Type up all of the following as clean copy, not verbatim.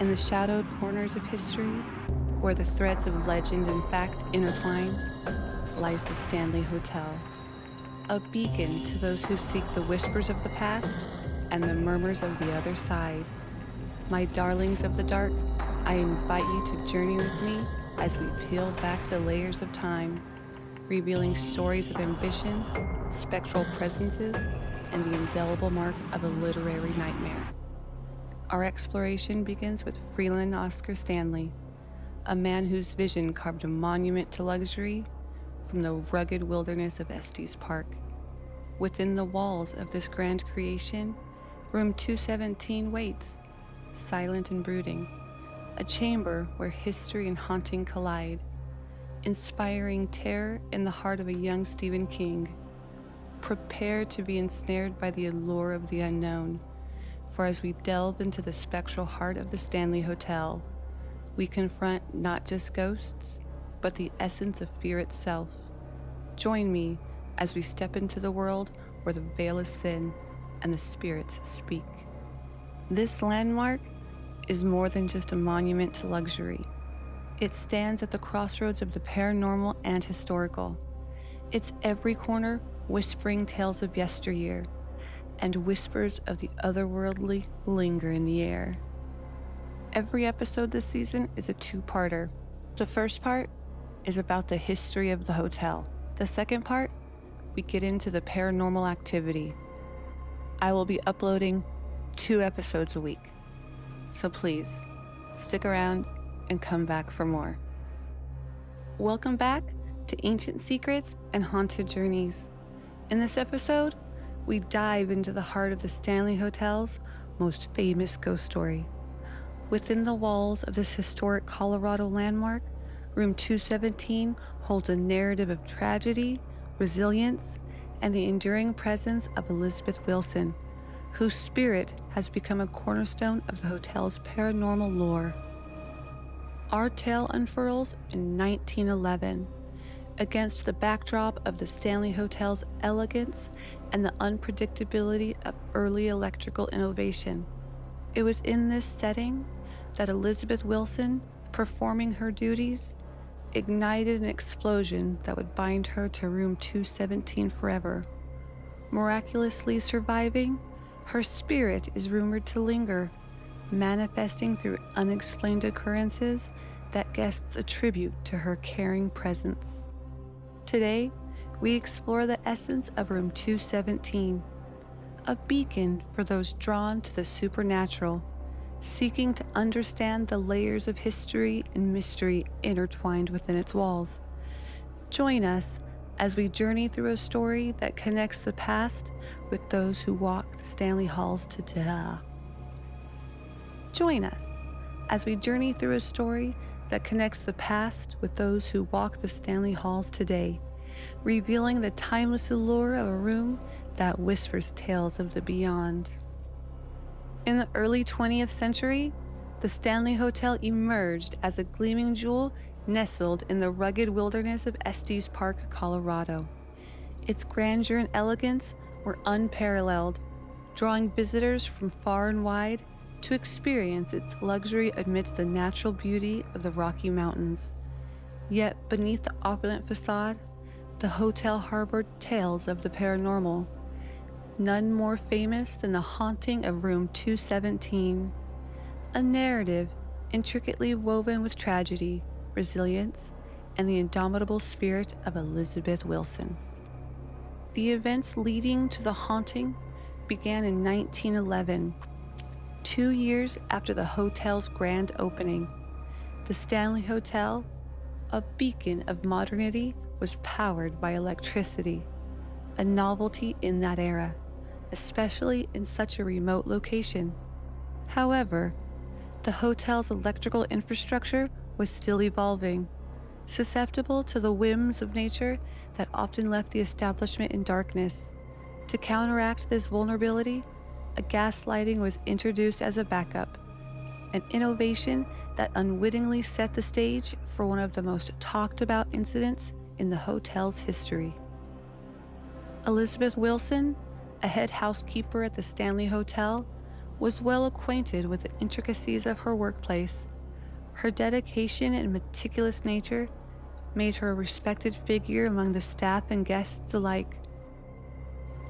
In the shadowed corners of history, where the threads of legend and fact intertwine, lies the Stanley Hotel, a beacon to those who seek the whispers of the past and the murmurs of the other side. My darlings of the dark, I invite you to journey with me as we peel back the layers of time, revealing stories of ambition, spectral presences, and the indelible mark of a literary nightmare. Our exploration begins with Freeland Oscar Stanley, a man whose vision carved a monument to luxury from the rugged wilderness of Estes Park. Within the walls of this grand creation, room 217 waits, silent and brooding, a chamber where history and haunting collide, inspiring terror in the heart of a young Stephen King. Prepare to be ensnared by the allure of the unknown, for as we delve into the spectral heart of the Stanley Hotel, we confront not just ghosts, but the essence of fear itself. Join me as we step into the world where the veil is thin and the spirits speak. This landmark is more than just a monument to luxury. It stands at the crossroads of the paranormal and historical. Its every corner whispering tales of yesteryear, and whispers of the otherworldly linger in the air. Every episode this season is a two-parter. The first part is about the history of the hotel. The second part, we get into the paranormal activity. I will be uploading 2 episodes a week, so please stick around and come back for more. Welcome back to Ancient Secrets and Haunted Journeys. In this episode, we dive into the heart of the Stanley Hotel's most famous ghost story. Within the walls of this historic Colorado landmark, room 217 holds a narrative of tragedy, resilience, and the enduring presence of Elizabeth Wilson, whose spirit has become a cornerstone of the hotel's paranormal lore. Our tale unfurls in 1911, against the backdrop of the Stanley Hotel's elegance and the unpredictability of early electrical innovation. It was in this setting that Elizabeth Wilson, performing her duties, ignited an explosion that would bind her to room 217 forever. Miraculously surviving, her spirit is rumored to linger, manifesting through unexplained occurrences that guests attribute to her caring presence. Today, we explore the essence of room 217, a beacon for those drawn to the supernatural, seeking to understand the layers of history and mystery intertwined within its walls. Join us as we journey through a story that connects the past with those who walk the Stanley halls today. Join us as we journey through a story that connects the past with those who walk the Stanley halls today, revealing the timeless allure of a room that whispers tales of the beyond. In the early 20th century, the Stanley Hotel emerged as a gleaming jewel nestled in the rugged wilderness of Estes Park, Colorado. Its grandeur and elegance were unparalleled, drawing visitors from far and wide to experience its luxury amidst the natural beauty of the Rocky Mountains. Yet beneath the opulent facade, the hotel harbored tales of the paranormal, none more famous than the haunting of room 217, a narrative intricately woven with tragedy, resilience, and the indomitable spirit of Elizabeth Wilson. The events leading to the haunting began in 1911, 2 years after the hotel's grand opening. The Stanley Hotel, a beacon of modernity, was powered by electricity, a novelty in that era, especially in such a remote location. However, the hotel's electrical infrastructure was still evolving, susceptible to the whims of nature that often left the establishment in darkness. To counteract this vulnerability, a gas lighting was introduced as a backup, an innovation that unwittingly set the stage for one of the most talked about incidents in the hotel's history. Elizabeth Wilson, a head housekeeper at the Stanley Hotel, was well acquainted with the intricacies of her workplace. Her dedication and meticulous nature made her a respected figure among the staff and guests alike.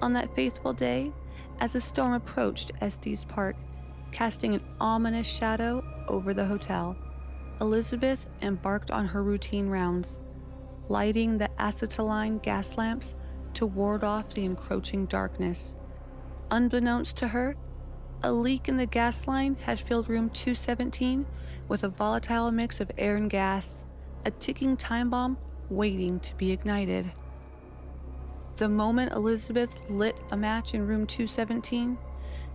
On that faithful day, as a storm approached Estes Park, casting an ominous shadow over the hotel, Elizabeth embarked on her routine rounds, lighting the acetylene gas lamps to ward off the encroaching darkness. Unbeknownst to her, a leak in the gas line had filled room 217 with a volatile mix of air and gas, a ticking time bomb waiting to be ignited. The moment Elizabeth lit a match in room 217,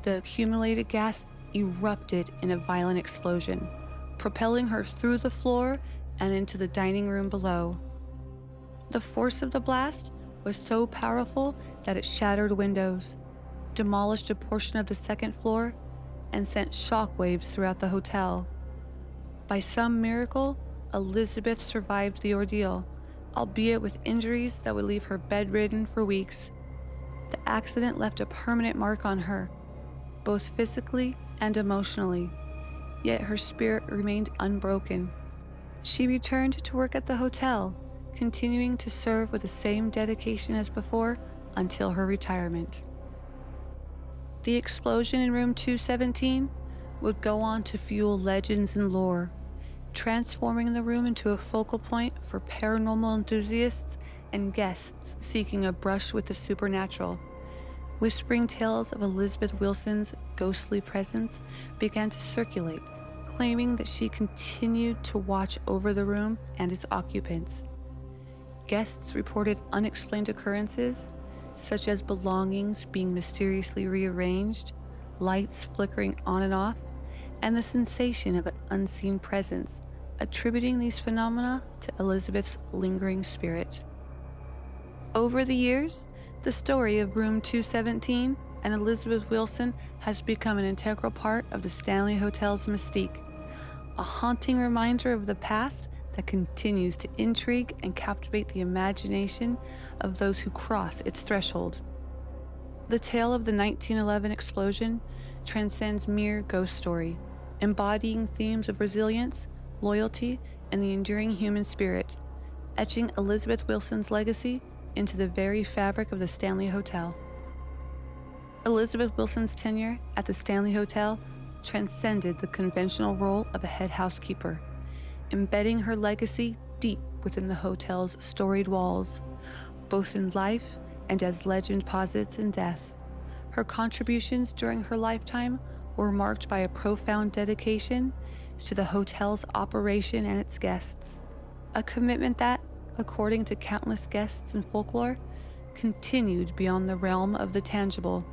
the accumulated gas erupted in a violent explosion, propelling her through the floor and into the dining room below. The force of the blast was so powerful that it shattered windows, demolished a portion of the second floor, and sent shockwaves throughout the hotel. By some miracle, Elizabeth survived the ordeal, albeit with injuries that would leave her bedridden for weeks. The accident left a permanent mark on her, both physically and emotionally, yet her spirit remained unbroken. She returned to work at the hotel, continuing to serve with the same dedication as before until her retirement. The explosion in room 217 would go on to fuel legends and lore, transforming the room into a focal point for paranormal enthusiasts and guests seeking a brush with the supernatural. Whispering tales of Elizabeth Wilson's ghostly presence began to circulate, claiming that she continued to watch over the room and its occupants. Guests reported unexplained occurrences, such as belongings being mysteriously rearranged, lights flickering on and off, and the sensation of an unseen presence, attributing these phenomena to Elizabeth's lingering spirit. Over the years, the story of room 217 and Elizabeth Wilson has become an integral part of the Stanley Hotel's mystique, a haunting reminder of the past that continues to intrigue and captivate the imagination of those who cross its threshold. The tale of the 1911 explosion transcends mere ghost story, embodying themes of resilience, loyalty, and the enduring human spirit, etching Elizabeth Wilson's legacy into the very fabric of the Stanley Hotel. Elizabeth Wilson's tenure at the Stanley Hotel transcended the conventional role of a head housekeeper, embedding her legacy deep within the hotel's storied walls, both in life and as legend posits in death. Her contributions during her lifetime were marked by a profound dedication to the hotel's operation and its guests, a commitment that, according to countless guests and folklore, continued beyond the realm of the tangible,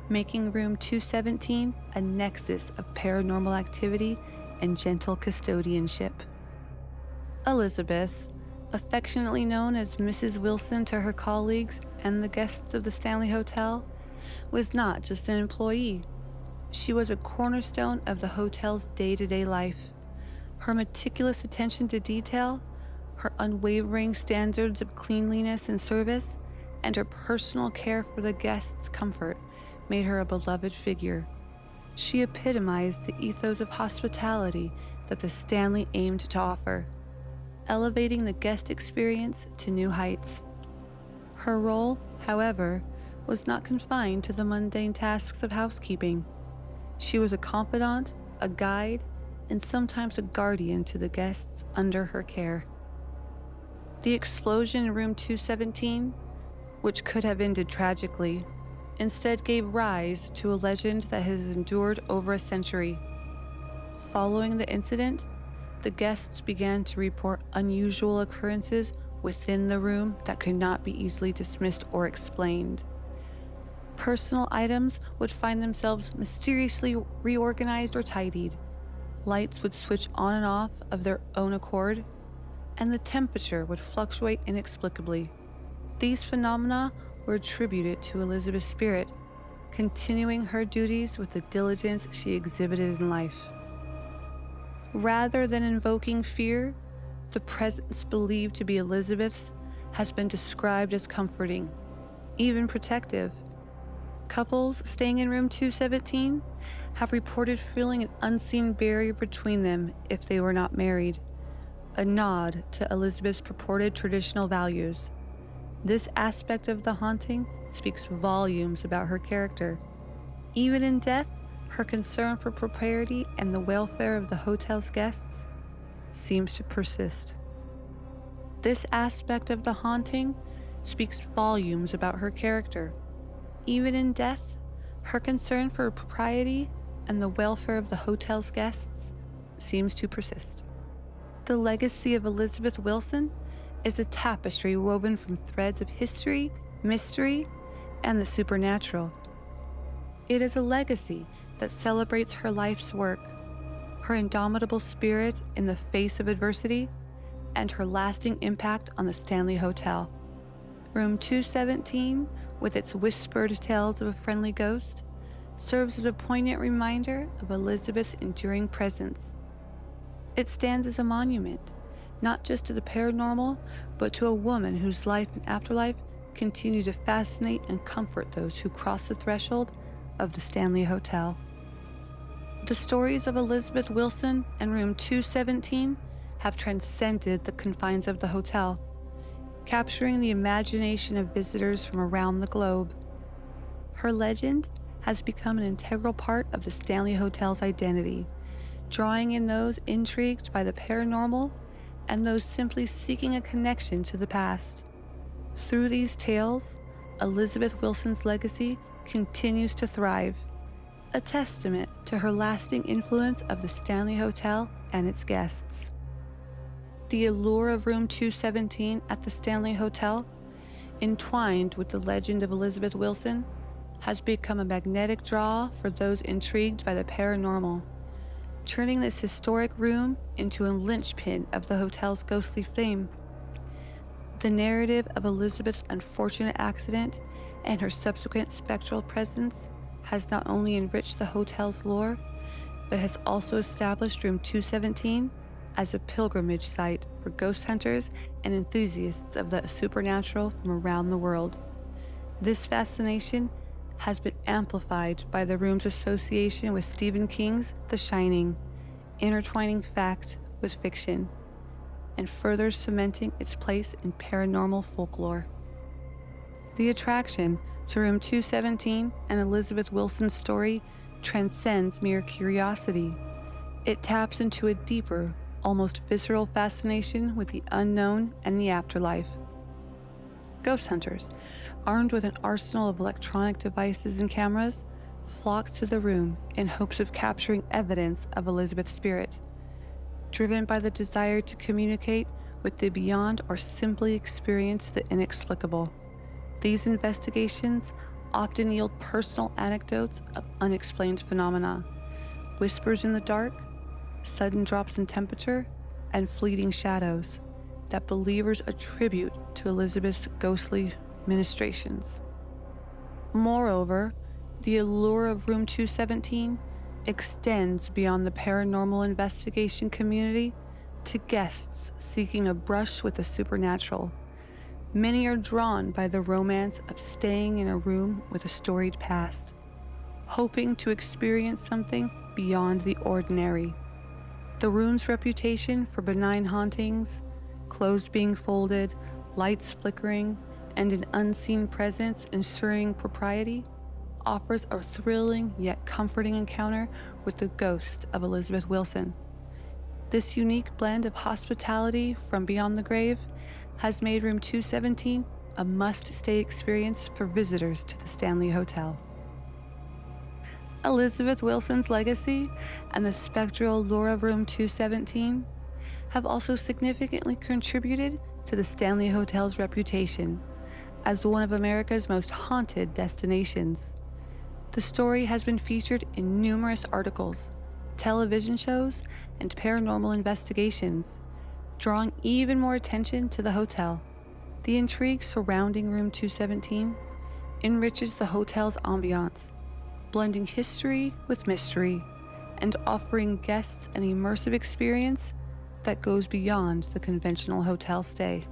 making room 217 a nexus of paranormal activity and gentle custodianship. Elizabeth, affectionately known as Mrs. Wilson to her colleagues and the guests of the Stanley Hotel, was not just an employee. She was a cornerstone of the hotel's day-to-day life. Her meticulous attention to detail, her unwavering standards of cleanliness and service, and her personal care for the guests' comfort made her a beloved figure. She epitomized the ethos of hospitality that the Stanley aimed to offer, elevating the guest experience to new heights. Her role, however, was not confined to the mundane tasks of housekeeping. She was a confidant, a guide, and sometimes a guardian to the guests under her care. The explosion in room 217, which could have ended tragically, instead gave rise to a legend that has endured over a century. Following the incident, the guests began to report unusual occurrences within the room that could not be easily dismissed or explained. Personal items would find themselves mysteriously reorganized or tidied. Lights would switch on and off of their own accord, and the temperature would fluctuate inexplicably. These phenomena were attributed to Elizabeth's spirit, continuing her duties with the diligence she exhibited in life. Rather than invoking fear, the presence believed to be Elizabeth's has been described as comforting, even protective. Couples staying in room 217 have reported feeling an unseen barrier between them if they were not married, a nod to Elizabeth's purported traditional values. This aspect of the haunting speaks volumes about her character. Even in death, her concern for propriety and the welfare of the hotel's guests seems to persist. This aspect of the haunting speaks volumes about her character. Even in death, her concern for propriety and the welfare of the hotel's guests seems to persist. The legacy of Elizabeth Wilson is a tapestry woven from threads of history, mystery, and the supernatural. It is a legacy that celebrates her life's work, her indomitable spirit in the face of adversity, and her lasting impact on the Stanley Hotel. Room 217, with its whispered tales of a friendly ghost, serves as a poignant reminder of Elizabeth's enduring presence. It stands as a monument, not just to the paranormal, but to a woman whose life and afterlife continue to fascinate and comfort those who cross the threshold of the Stanley Hotel. The stories of Elizabeth Wilson and Room 217 have transcended the confines of the hotel, capturing the imagination of visitors from around the globe. Her legend has become an integral part of the Stanley Hotel's identity, drawing in those intrigued by the paranormal and those simply seeking a connection to the past. Through these tales, Elizabeth Wilson's legacy continues to thrive, a testament to her lasting influence of the Stanley Hotel and its guests. The allure of Room 217 at the Stanley Hotel, entwined with the legend of Elizabeth Wilson, has become a magnetic draw for those intrigued by the paranormal, turning this historic room into a linchpin of the hotel's ghostly fame. The narrative of Elizabeth's unfortunate accident and her subsequent spectral presence has not only enriched the hotel's lore, but has also established Room 217 as a pilgrimage site for ghost hunters and enthusiasts of the supernatural from around the world. This fascination has been amplified by the room's association with Stephen King's The Shining, intertwining fact with fiction, and further cementing its place in paranormal folklore. The attraction to Room 217 and Elizabeth Wilson's story transcends mere curiosity. It taps into a deeper, almost visceral fascination with the unknown and the afterlife. Ghost hunters, armed with an arsenal of electronic devices and cameras, flock to the room in hopes of capturing evidence of Elizabeth's spirit. Driven by the desire to communicate with the beyond or simply experience the inexplicable, these investigations often yield personal anecdotes of unexplained phenomena, whispers in the dark, sudden drops in temperature, and fleeting shadows that believers attribute to Elizabeth's ghostly ministrations. Moreover, the allure of Room 217 extends beyond the paranormal investigation community to guests seeking a brush with the supernatural. Many are drawn by the romance of staying in a room with a storied past, hoping to experience something beyond the ordinary. The room's reputation for benign hauntings, clothes being folded, lights flickering, and an unseen presence ensuring propriety, offers a thrilling yet comforting encounter with the ghost of Elizabeth Wilson. This unique blend of hospitality from beyond the grave has made Room 217 a must-stay experience for visitors to the Stanley Hotel. Elizabeth Wilson's legacy and the spectral lore of Room 217 have also significantly contributed to the Stanley Hotel's reputation as one of America's most haunted destinations. The story has been featured in numerous articles, television shows, and paranormal investigations, drawing even more attention to the hotel. The intrigue surrounding Room 217 enriches the hotel's ambiance, blending history with mystery and offering guests an immersive experience that goes beyond the conventional hotel stay.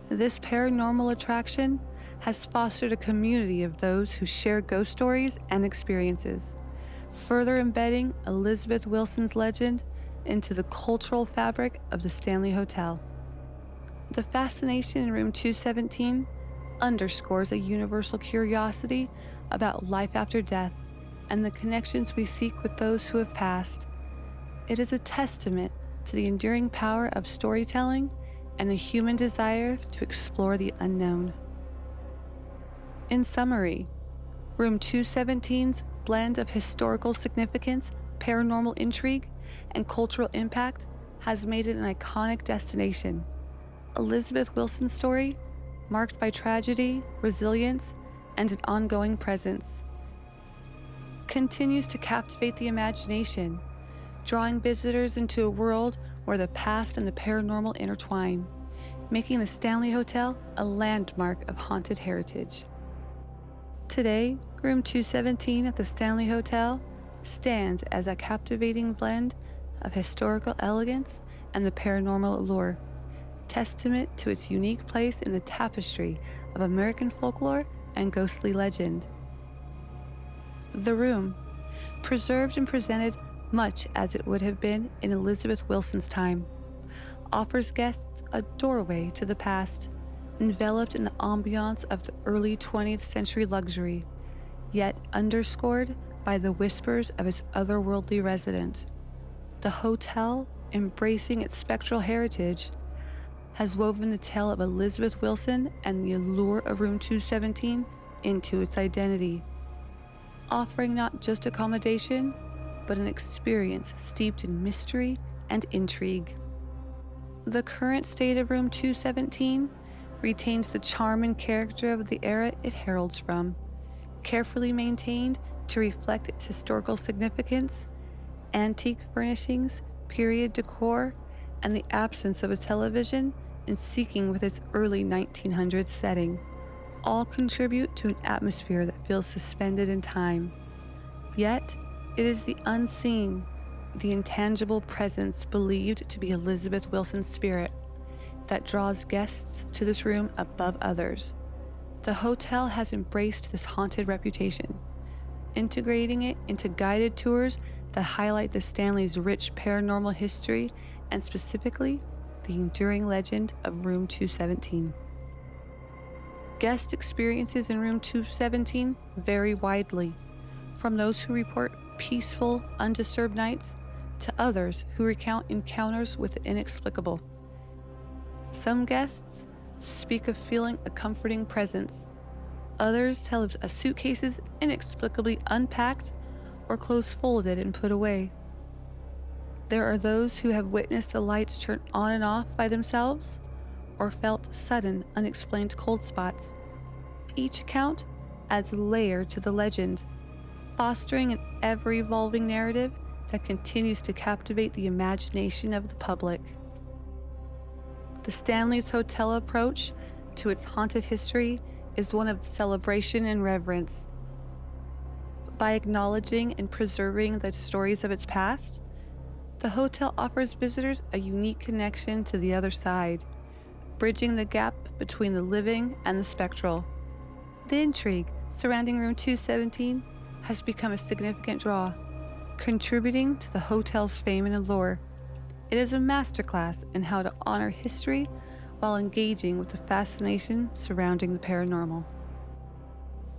This paranormal attraction has fostered a community of those who share ghost stories and experiences, further embedding Elizabeth Wilson's legend into the cultural fabric of the Stanley Hotel. The fascination in room 217 underscores a universal curiosity about life after death and the connections we seek with those who have passed. It is a testament to the enduring power of storytelling and the human desire to explore the unknown. In summary, room 217's blend of historical significance, paranormal intrigue, and cultural impact has made it an iconic destination. Elizabeth Wilson's story, marked by tragedy, resilience, and an ongoing presence, continues to captivate the imagination, drawing visitors into a world where the past and the paranormal intertwine, making the Stanley Hotel a landmark of haunted heritage. Today, room 217 at the Stanley Hotel stands as a captivating blend of historical elegance and the paranormal allure, testament to its unique place in the tapestry of American folklore and ghostly legend. The room, preserved and presented much as it would have been in Elizabeth Wilson's time, offers guests a doorway to the past, enveloped in the ambiance of the early 20th century luxury, yet underscored by the whispers of its otherworldly resident. The hotel, embracing its spectral heritage, has woven the tale of Elizabeth Wilson and the allure of room 217 into its identity, offering not just accommodation, but an experience steeped in mystery and intrigue. The current state of room 217 retains the charm and character of the era it heralds from, carefully maintained to reflect its historical significance, antique furnishings, period decor, and the absence of a television in seeking with its early 1900s setting, all contribute to an atmosphere that feels suspended in time. Yet, it is the unseen, the intangible presence believed to be Elizabeth Wilson's spirit that draws guests to this room above others. The hotel has embraced this haunted reputation, integrating it into guided tours that highlight the Stanley's rich paranormal history and specifically the enduring legend of room 217. Guest experiences in room 217 vary widely, from those who report peaceful, undisturbed nights to others who recount encounters with the inexplicable. Some guests speak of feeling a comforting presence. Others tell of suitcases inexplicably unpacked or clothes folded and put away. There are those who have witnessed the lights turn on and off by themselves or felt sudden, unexplained cold spots. Each account adds a layer to the legend, fostering an ever-evolving narrative that continues to captivate the imagination of the public. The Stanley's Hotel approach to its haunted history is one of celebration and reverence. By acknowledging and preserving the stories of its past, the hotel offers visitors a unique connection to the other side, bridging the gap between the living and the spectral. The intrigue surrounding room 217 has become a significant draw, contributing to the hotel's fame and allure. It is a masterclass in how to honor history while engaging with the fascination surrounding the paranormal.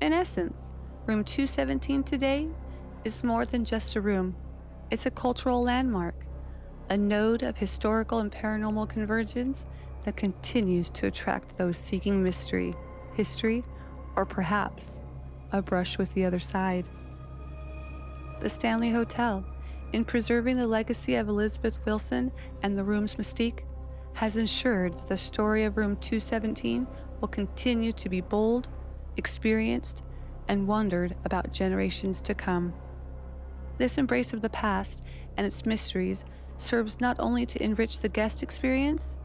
In essence, room 217 today is more than just a room. It's a cultural landmark, a node of historical and paranormal convergence that continues to attract those seeking mystery, history, or perhaps a brush with the other side. The Stanley Hotel, in preserving the legacy of Elizabeth Wilson and the room's mystique, has ensured that the story of room 217 will continue to be bold, experienced, and wondered about generations to come. This embrace of the past and its mysteries serves not only to enrich the guest experience,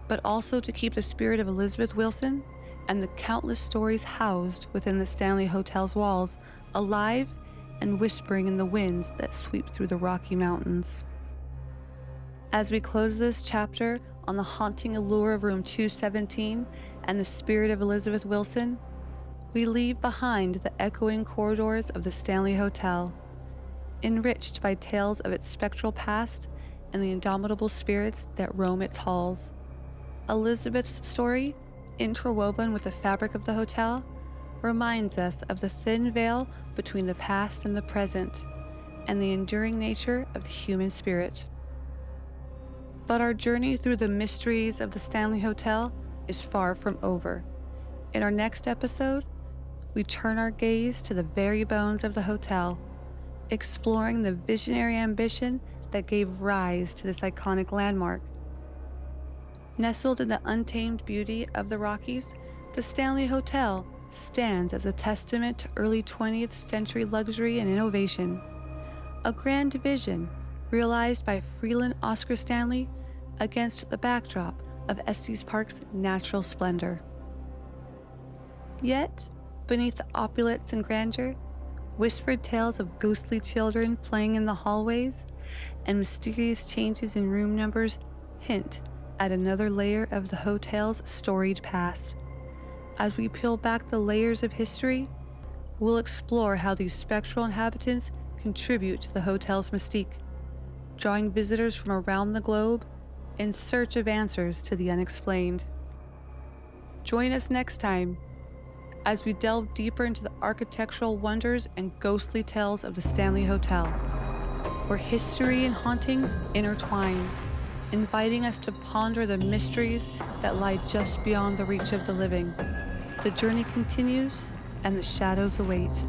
but also to keep the spirit of Elizabeth Wilson and the countless stories housed within the Stanley Hotel's walls alive and whispering in the winds that sweep through the Rocky Mountains. As we close this chapter on the haunting allure of room 217 and the spirit of Elizabeth Wilson, we leave behind the echoing corridors of the Stanley Hotel, enriched by tales of its spectral past and the indomitable spirits that roam its halls. Elizabeth's story, interwoven with the fabric of the hotel, reminds us of the thin veil between the past and the present, and the enduring nature of the human spirit. But our journey through the mysteries of the Stanley Hotel is far from over. In our next episode, we turn our gaze to the very bones of the hotel, exploring the visionary ambition that gave rise to this iconic landmark. Nestled in the untamed beauty of the Rockies, the Stanley Hotel stands as a testament to early 20th century luxury and innovation. A grand vision realized by Freeland Oscar Stanley against the backdrop of Estes Park's natural splendor. Yet, beneath the opulence and grandeur, whispered tales of ghostly children playing in the hallways and mysterious changes in room numbers hint at another layer of the hotel's storied past. As we peel back the layers of history, we'll explore how these spectral inhabitants contribute to the hotel's mystique, drawing visitors from around the globe in search of answers to the unexplained. Join us next time as we delve deeper into the architectural wonders and ghostly tales of the Stanley Hotel, where history and hauntings intertwine, inviting us to ponder the mysteries that lie just beyond the reach of the living. The journey continues, and the shadows await.